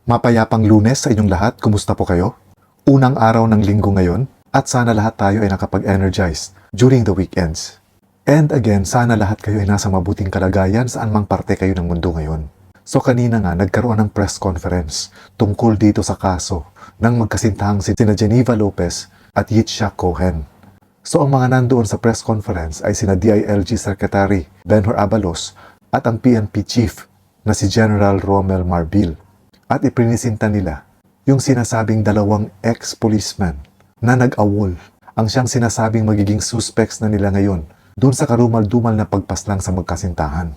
Mapayapang Lunes sa inyong lahat, kumusta po kayo? Unang araw ng linggo ngayon at sana lahat tayo ay nakapag-energize during the weekends. And again, sana lahat kayo ay nasa mabuting kalagayan saan mang parte kayo ng mundo ngayon. So kanina nga nagkaroon ng press conference tungkol dito sa kaso ng magkasintahang sina Geneva Lopez at Yitzhak Cohen. So ang mga nandoon sa press conference ay sina DILG Secretary Benhur Abalos at ang PNP Chief na si General Romel Marbil. At iprinisinta nila yung sinasabing dalawang ex-policeman na nag-awol ang siyang sinasabing magiging suspects na nila ngayon doon sa karumal-dumal na pagpaslang sa magkasintahan.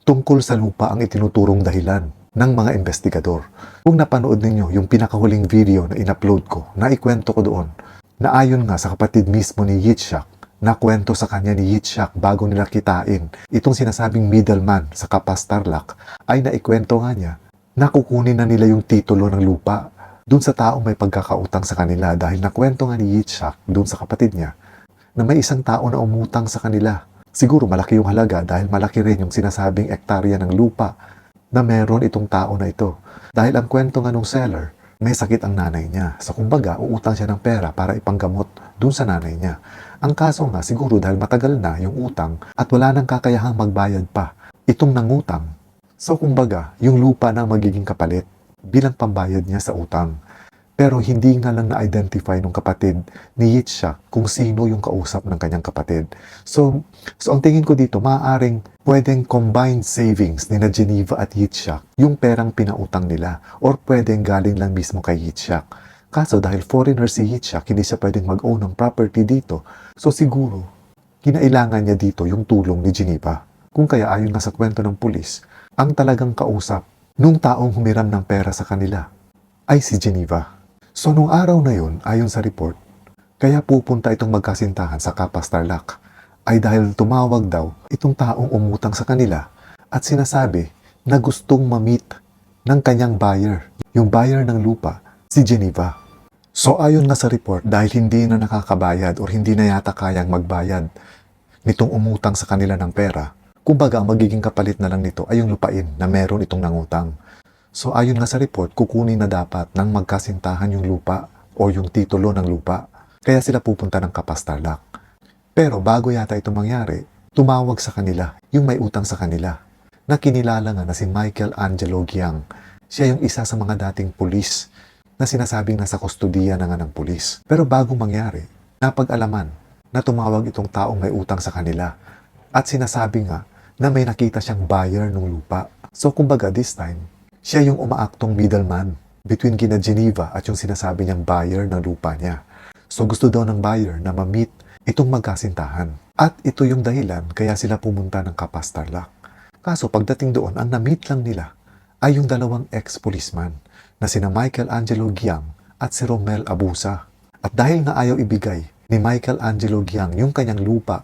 Tungkol sa lupa ang itinuturong dahilan ng mga investigador. Kung napanood ninyo yung pinakahuling video na in-upload ko, na ikwento ko doon, na ayon nga sa kapatid mismo ni Yitzhak, na kwento sa kanya ni Yitzhak bago nila kitain itong sinasabing middleman sa Kapas Tarlac, ay naikwento nga niya na kukunin na nila yung titulo ng lupa dun sa taong may pagkakautang sa kanila dahil nakwento nga ni Yitzhak dun sa kapatid niya na may isang tao na umutang sa kanila. Siguro malaki yung halaga dahil malaki rin yung sinasabing ektarya ng lupa na meron itong tao na ito. Dahil ang kwento nga nung seller, may sakit ang nanay niya. So kumbaga, uutang siya ng pera para ipanggamot dun sa nanay niya. Ang kaso nga siguro dahil matagal na yung utang at wala nang kakayahang magbayad pa itong nangutang. So kumbaga, yung lupa na magiging kapalit bilang pambayad niya sa utang. Pero hindi nga lang na-identify ng kapatid ni Yitzhak kung sino yung kausap ng kanyang kapatid. So ang tingin ko dito, maaaring pwedeng combined savings ni na Geneva at Yitzhak yung perang pinautang nila or pwedeng galing lang mismo kay Yitzhak. Kaso dahil foreigner si Yitzhak, hindi siya pwedeng mag-own ng property dito. So siguro, kinailangan niya dito yung tulong ni Geneva. Kung kaya ayon nga sa kwento ng pulis, ang talagang kausap nung taong humiram ng pera sa kanila ay si Geneva. So nung araw na yun, ayon sa report, kaya pupunta itong magkasintahan sa Kapas Tarlac ay dahil tumawag daw itong taong umutang sa kanila at sinasabi na gustong ma-meet ng kanyang buyer, yung buyer ng lupa, si Geneva. So ayon nga sa report, dahil hindi na nakakabayad o hindi na yata kayang magbayad nitong umutang sa kanila ng pera, kumbaga, ang magiging kapalit na lang nito ay yung lupain na meron itong nangutang. So ayon nga sa report, kukunin na dapat ng magkasintahan yung lupa o yung titulo ng lupa. Kaya sila pupunta ng Kapas Tarlac. Pero bago yata ito mangyari, tumawag sa kanila yung may utang sa kanila na kinilala nga na si Michael Angelo Giang. Siya yung isa sa mga dating pulis na sinasabing nasa kustodiya na nga ng pulis. Pero bago mangyari, napag-alaman na tumawag itong taong may utang sa kanila at sinasabi nga na may nakita siyang buyer ng lupa. So kumbaga this time, siya yung umaaktong middleman between kina Geneva at yung sinasabi niyang buyer ng lupa niya. So gusto daw ng buyer na ma-meet itong magkasintahan. At ito yung dahilan kaya sila pumunta ng Kapas Tarlac. Kaso pagdating doon, ang na-meet lang nila ay yung dalawang ex-policeman na sina Michael Angelo Giang at si Romel Abusa. At dahil nga ayaw ibigay ni Michael Angelo Giang yung kanyang lupa,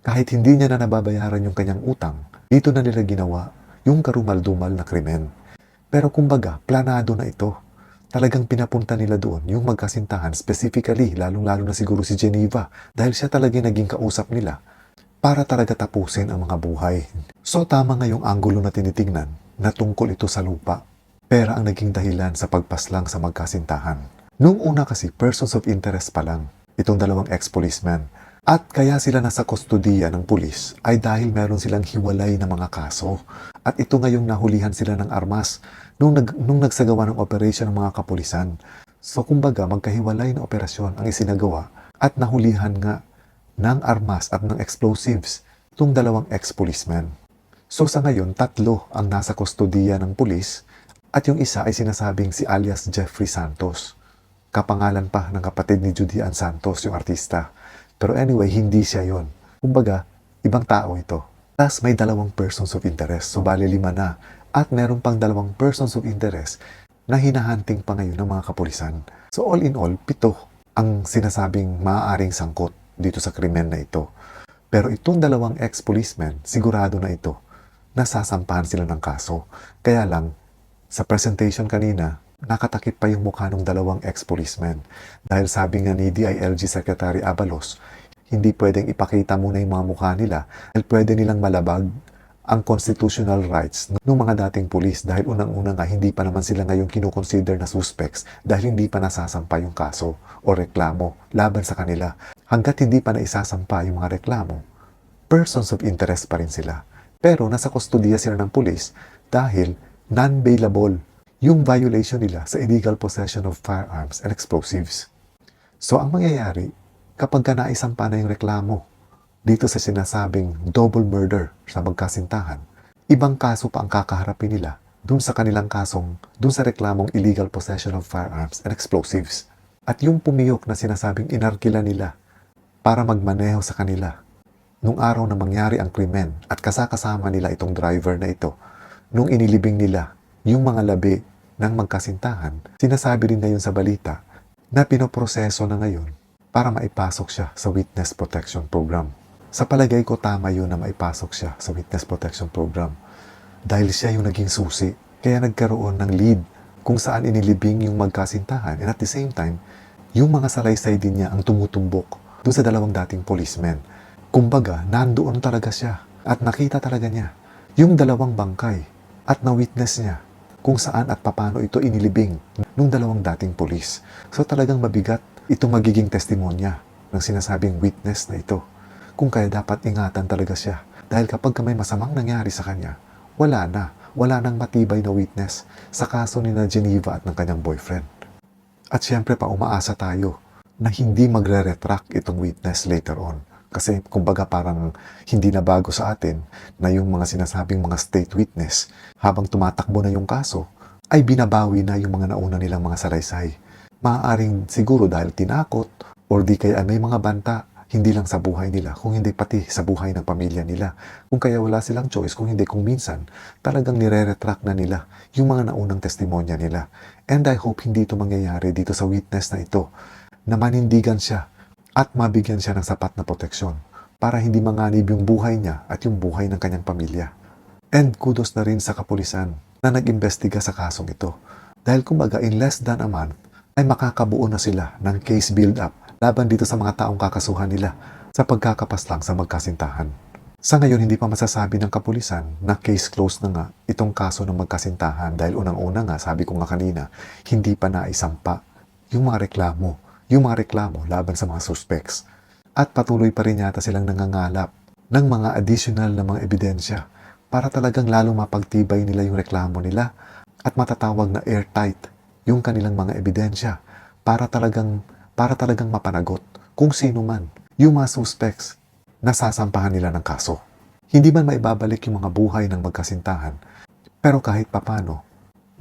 kahit hindi niya na nababayaran yung kanyang utang, dito na nila ginawa yung karumal-dumal na krimen. Pero kumbaga, planado na ito. Talagang pinapunta nila doon yung magkasintahan, specifically, lalong-lalo na siguro si Geneva, dahil siya talaga naging kausap nila para talaga tapusin ang mga buhay. So tama nga yung anggulo na tinitingnan na tungkol ito sa lupa. Pera ang naging dahilan sa pagpaslang sa magkasintahan. Noong una kasi, persons of interest pa lang, itong dalawang ex-policemen. At kaya sila nasa kustodiya ng pulis ay dahil meron silang hiwalay na mga kaso. At ito ngayong nahulihan sila ng armas nung nagsagawa ng operasyon ng mga kapulisan. So kumbaga magkahiwalay na operasyon ang isinagawa at nahulihan nga ng armas at ng explosives itong dalawang ex-policemen. So sa ngayon, 3 ang nasa kustodiya ng pulis at yung isa ay sinasabing si alias Jeffrey Santos. Kapangalan pa ng kapatid ni Judian Santos, yung artista. Pero anyway, hindi siya yon. Kumbaga, ibang tao ito. Plus, may 2 persons of interest. So, bali 5 na. At meron pang 2 persons of interest na hinahunting pa ngayon ng mga kapulisan. So, all in all, 7 ang sinasabing maaaring sangkot dito sa krimen na ito. Pero itong 2 ex-policemen, sigurado na ito, nasasampahan sila ng kaso. Kaya lang, sa presentation kanina, nakatakip pa yung mukha ng 2 ex-policemen. Dahil sabi nga ni DILG Secretary Abalos, hindi pwedeng ipakita muna yung mga mukha nila dahil pwede nilang malabag ang constitutional rights ng mga dating pulis dahil unang-una nga hindi pa naman sila ngayon kinukonsider na suspects dahil hindi pa nasasampa yung kaso o reklamo laban sa kanila. Hanggat hindi pa naisasampa yung mga reklamo, persons of interest pa rin sila. Pero nasa kustodiya sila ng pulis dahil non-bailable yung violation nila sa illegal possession of firearms and explosives. So ang mangyayari, kapag ka naisampa na yung reklamo dito sa sinasabing double murder sa magkasintahan, ibang kaso pa ang kakaharapin nila dun sa kanilang kasong, dun sa reklamong illegal possession of firearms and explosives. At yung pumiyok na sinasabing inarkila nila para magmaneho sa kanila nung araw na mangyari ang krimen at kasakasama nila itong driver na ito, nung inilibing nila yung mga labi ng magkasintahan, sinasabi rin ngayon sa balita na pinoproseso na ngayon para maipasok siya sa Witness Protection Program. Sa palagay ko tama yun na maipasok siya sa Witness Protection Program dahil siya yung naging susi, kaya nagkaroon ng lead kung saan inilibing yung magkasintahan and at the same time, yung mga salaysay din niya ang tumutumbok doon sa dalawang dating policemen. Kumbaga, nandoon talaga siya at nakita talaga niya yung dalawang bangkay at na-witness niya kung saan at papano ito inilibing ng dalawang dating polis. So talagang mabigat itong magiging testimonya ng sinasabing witness na ito. Kung kaya dapat ingatan talaga siya dahil kapag may masamang nangyari sa kanya, wala nang matibay na witness sa kaso ni na Geneva at ng kanyang boyfriend. At syempre pa umaasa tayo na hindi magre-retract itong witness later on. Kasi kumbaga parang hindi na bago sa atin na yung mga sinasabing mga state witness habang tumatakbo na yung kaso ay binabawi na yung mga nauna nilang mga salaysay. Maaaring siguro dahil tinakot or di kaya may mga banta hindi lang sa buhay nila, kung hindi pati sa buhay ng pamilya nila. Kung kaya wala silang choice, kung hindi kung minsan, talagang nire-retract na nila yung mga naunang testimonya nila. And I hope hindi ito mangyayari dito sa witness na ito, na manindigan siya at mabigyan siya ng sapat na proteksyon para hindi manganib yung buhay niya at yung buhay ng kanyang pamilya. And kudos na rin sa kapulisan na nag-imbestiga sa kasong ito. Dahil kumbaga in less than a month, ay makakabuo na sila ng case build-up laban dito sa mga taong kakasuhan nila sa pagkakapaslang sa magkasintahan. Sa ngayon, hindi pa masasabi ng kapulisan na case closed na nga itong kaso ng magkasintahan dahil unang-una nga, sabi ko nga kanina, hindi pa naisampa yung mga reklamo laban sa mga suspects. At patuloy pa rin yata silang nangangalap ng mga additional na mga ebidensya para talagang lalong mapagtibay nila yung reklamo nila at matatawag na airtight yung kanilang mga ebidensya para talagang mapanagot kung sino man yung mga suspects na sasampahan nila ng kaso. Hindi man maibabalik yung mga buhay ng magkasintahan, pero kahit papano,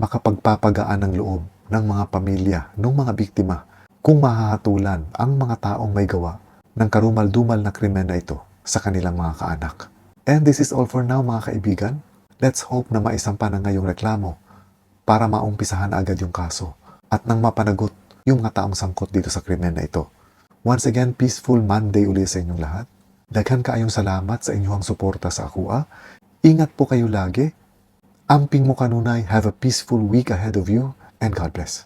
makapagpapagaan ng loob ng mga pamilya ng mga biktima kung mahahatulan ang mga taong may gawa ng karumal-dumal na krimen na ito sa kanilang mga kaanak. And this is all for now mga kaibigan. Let's hope na maisampa na ngayong reklamo para maumpisahan agad yung kaso at nang mapanagot yung mga taong sangkot dito sa krimen na ito. Once again, peaceful Monday ulit sa inyong lahat. Daghan kaayong salamat sa inyong suporta sa Akua. Ingat po kayo lagi. Amping mo kanunay, have a peaceful week ahead of you, and God bless.